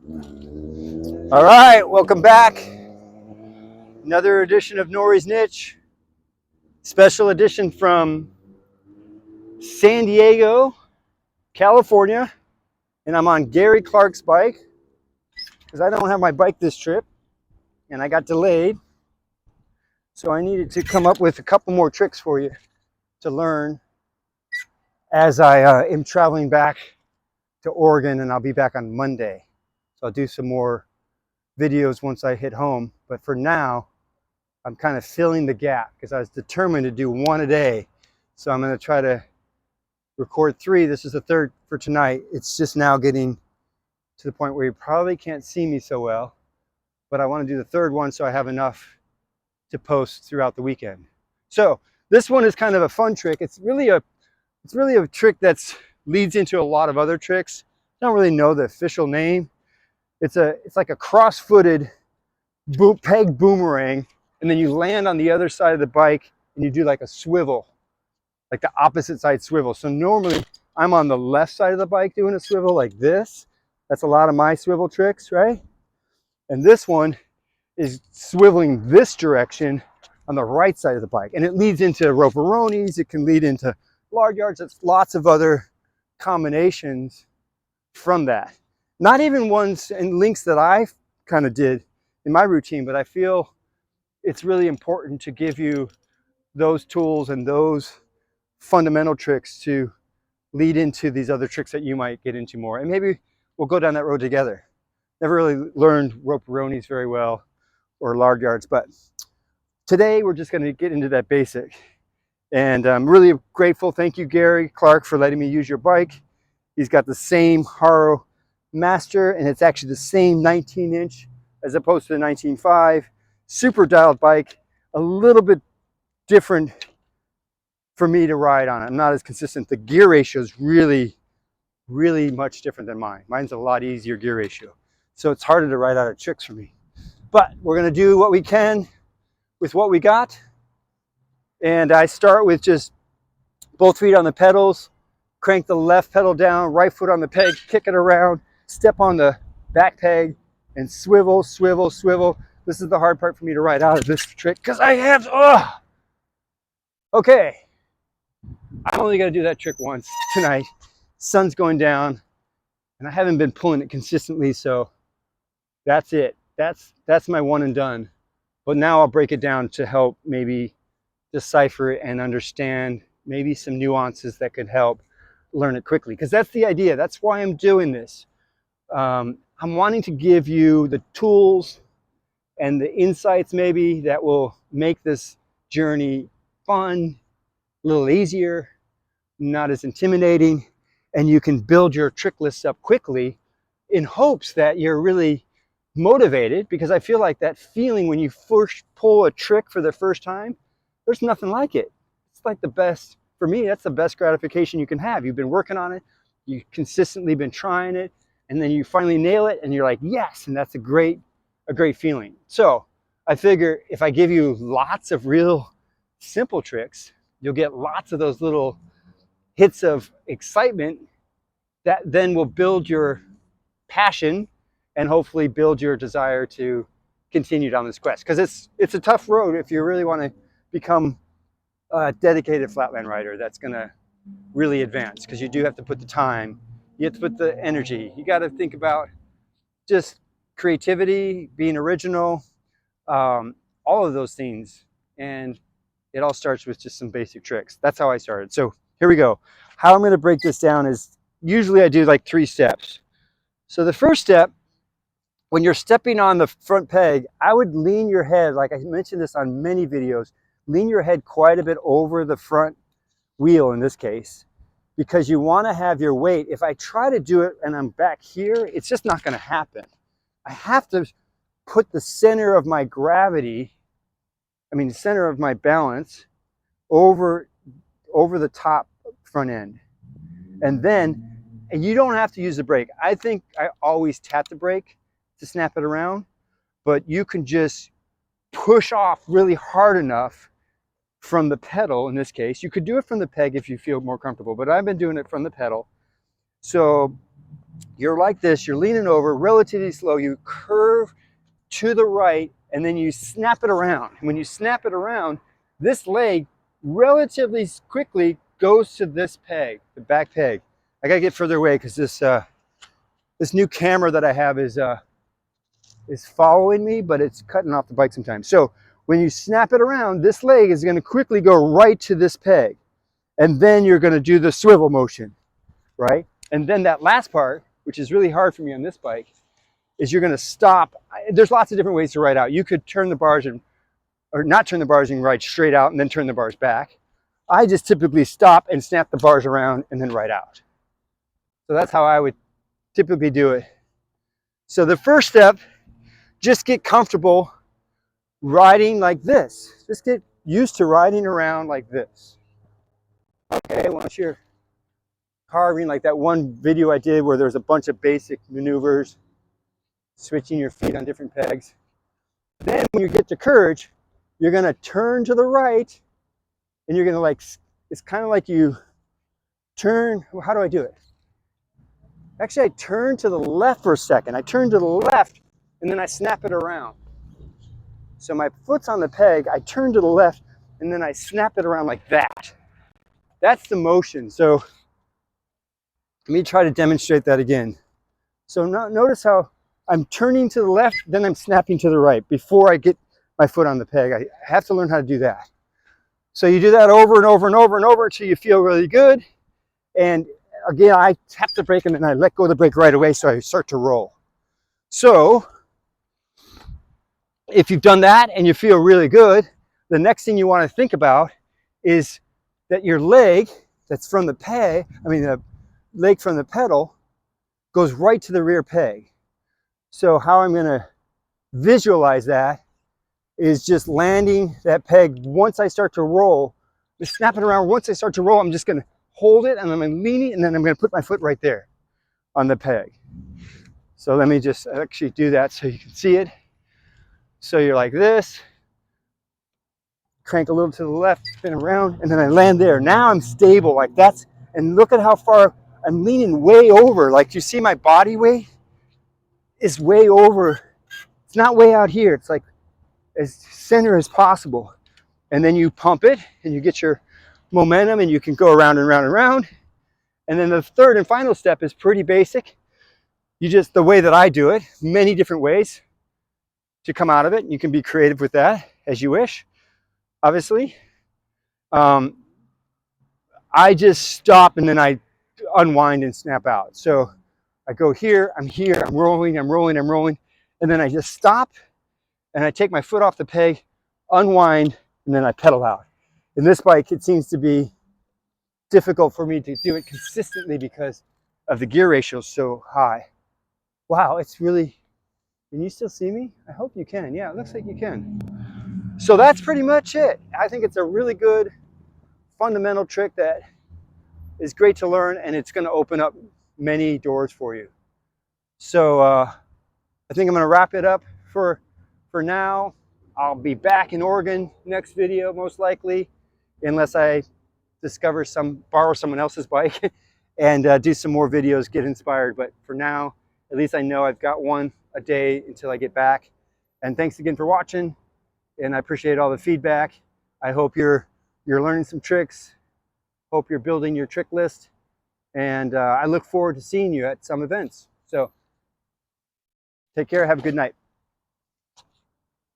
All right, welcome back. Another edition of Nourie's Niche. Special edition from San Diego, California. And I'm on Gary Clark's bike because I don't have my bike this trip and I got delayed. So I needed to come up with a couple more tricks for you to learn as I am traveling back to Oregon, and I'll be back on Monday. So I'll do some more videos once I hit home. But for now, I'm kind of filling the gap because I was determined to do one a day. So I'm going to try to record 3. This is the 3rd for tonight. It's just now getting to the point where you probably can't see me so well, but I want to do the 3rd one so I have enough to post throughout the weekend. So this one is kind of a fun trick. It's really a trick that's leads into a lot of other tricks. I don't really know the official name. It's like a cross-footed peg boomerang, and then you land on the other side of the bike and you do like a swivel, like the opposite side swivel. So normally I'm on the left side of the bike doing a swivel like this. That's a lot of my swivel tricks, right? And this one is swiveling this direction on the right side of the bike. And it leads into roperonis. It can lead into large yards. It's lots of other combinations from that. Not even ones and links that I kind of did in my routine, but I feel it's really important to give you those tools and those fundamental tricks to lead into these other tricks that you might get into more. And maybe we'll go down that road together. Never really learned roperonis very well or large yards, but today we're just going to get into that basic. And I'm really grateful. Thank you, Gary Clark, for letting me use your bike. He's got the same Haro Master, and it's actually the same 19-inch as opposed to the 19.5. Super dialed bike, a little bit different for me to ride on it. I'm not as consistent. The gear ratio is really much different than mine. Mine's a lot easier gear ratio. So it's harder to ride out of tricks for me. But we're going to do what we can with what we got. And I start with just both feet on the pedals, crank the left pedal down, right foot on the peg, kick it around, step on the back peg, and swivel, swivel, swivel. This is the hard part for me to ride out of this trick because I have, okay. I'm only going to do that trick once tonight. Sun's going down, and I haven't been pulling it consistently, so that's it. That's my one and done. But now I'll break it down to help maybe decipher it and understand maybe some nuances that could help learn it quickly, because that's the idea. That's why I'm doing this. I'm wanting to give you the tools and the insights maybe that will make this journey fun, a little easier, not as intimidating, and you can build your trick lists up quickly in hopes that you're really motivated, because I feel like that feeling when you first pull a trick for the first time, there's nothing like it. It's like the best, for me, that's the best gratification you can have. You've been working on it, you've consistently been trying it, and then you finally nail it and you're like, yes, and that's a great feeling. So I figure if I give you lots of real simple tricks, you'll get lots of those little hits of excitement that then will build your passion and hopefully build your desire to continue down this quest. Because it's a tough road if you really want to become a dedicated flatland rider that's going to really advance, because you do have to put the time, you have to put the energy, you got to think about just creativity, being original, all of those things. And it all starts with just some basic tricks. That's how I started. So here we go. How I'm going to break this down is usually I do like 3 steps. So the first step, when you're stepping on the front peg, I would lean your head, like I mentioned this on many videos, lean your head quite a bit over the front wheel in this case, because you want to have your weight. If I try to do it and I'm back here, it's just not going to happen. I have to put the center of my gravity, the center of my balance over the top front end. And you don't have to use the brake. I think I always tap the brake to snap it around, but you can just push off really hard enough from the pedal. In this case, you could do it from the peg if you feel more comfortable, but I've been doing it from the pedal. So You're like this, you're leaning over relatively slow, you curve to the right, and then you snap it around. When you snap it around, this leg relatively quickly goes to this peg, the back peg. I gotta get further away because this new camera that I have is following me, but it's cutting off the bike sometimes. So when you snap it around, this leg is gonna quickly go right to this peg. And then you're gonna do the swivel motion, right? And then that last part, which is really hard for me on this bike, is you're gonna stop. There's lots of different ways to ride out. You could turn the bars or not turn the bars and ride straight out and then turn the bars back. I just typically stop and snap the bars around and then ride out. So that's how I would typically do it. So the first step, just get comfortable riding like this. Just get used to riding around like this. Okay, once you're carving, like that one video I did where there's a bunch of basic maneuvers, switching your feet on different pegs. Then when you get to courage, you're gonna turn to the right and you're gonna it's kind of like you turn, how do I do it? Actually, I turn to the left for a second. I turn to the left and then I snap it around. So my foot's on the peg, I turn to the left and then I snap it around like that. That's the motion. So let me try to demonstrate that again. So now notice how I'm turning to the left, then I'm snapping to the right before I get my foot on the peg. I have to learn how to do that. So you do that over and over and over and over until you feel really good. And again, I tap the brake and then I let go of the brake right away so I start to roll. So if you've done that and you feel really good, the next thing you want to think about is that your leg that's from the peg, the leg from the pedal goes right to the rear peg. So how I'm going to visualize that is just landing that peg once I start to roll, just snap it around. Once I start to roll, I'm just going to hold it and I'm going to lean it and then I'm going to put my foot right there on the peg. So let me just actually do that so you can see it. So you're like this, crank a little to the left, spin around, and then I land there. Now I'm stable like that's, and look at how far I'm leaning way over. Like you see my body weight is way over. It's not way out here. It's like as center as possible. And then you pump it and you get your momentum and you can go around and around and around. And then the third and final step is pretty basic. You just, the way that I do it, many different ways to come out of it. You can be creative with that as you wish, obviously. I just stop and then I unwind and snap out. So I go here, I'm rolling, and then I just stop and I take my foot off the peg, unwind, and then I pedal out. In this bike, it seems to be difficult for me to do it consistently because of the gear ratio so high. Wow, it's really, can you still see me? I hope you can. Yeah, it looks like you can. So that's pretty much it. I think it's a really good fundamental trick that is great to learn, and it's going to open up many doors for you. So I think I'm going to wrap it up for now. I'll be back in Oregon next video, most likely, unless I borrow someone else's bike and do some more videos, get inspired. But for now, at least I know I've got one a day until I get back. And thanks again for watching. And I appreciate all the feedback. I hope you're learning some tricks. Hope you're building your trick list. And I look forward to seeing you at some events. So take care. Have a good night.